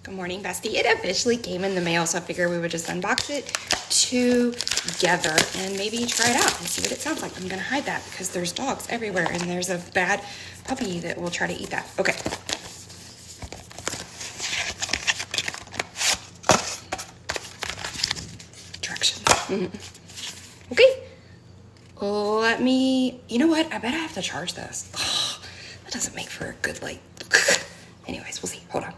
Good morning, bestie. It officially came in the mail, so I figured we would just unbox it together and maybe try it out and see what it sounds like. I'm gonna hide that because there's dogs everywhere and there's a bad puppy that will try to eat that. Okay. Directions. Okay. Let me, you know what? I bet I have to charge this. Oh, that doesn't make for a good light. Anyways, we'll see. Hold on.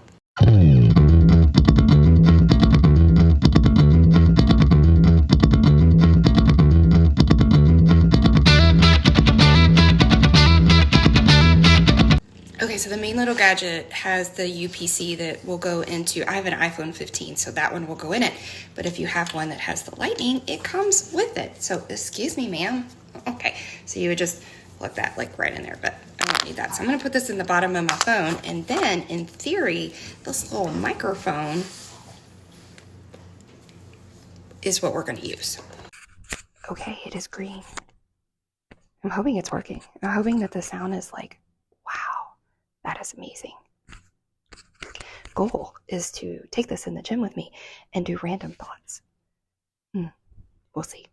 Okay, so the main little gadget has the UPC that will go into, I have an iPhone 15, so that one will go in it. But if you have one that has the lightning, it comes with it. So excuse me, ma'am. Okay, so you would just plug that like right in there, but I don't need that. So I'm gonna put this in the bottom of my phone, and then in theory, this little microphone is what we're gonna use. Okay, it is green. I'm hoping it's working. I'm hoping that the sound is like, wow, that is amazing. Goal is to take this in the gym with me and do random thoughts. We'll see.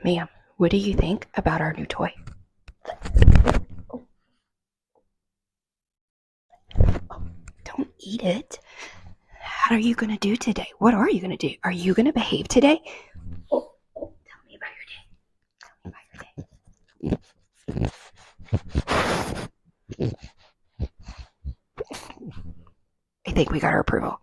Ma'am, what do you think about our new toy? Oh, don't eat it. What are you going to do today? What are you going to do? Are you going to behave today? Oh, tell me about your day. Tell me about your day. I think we got our approval.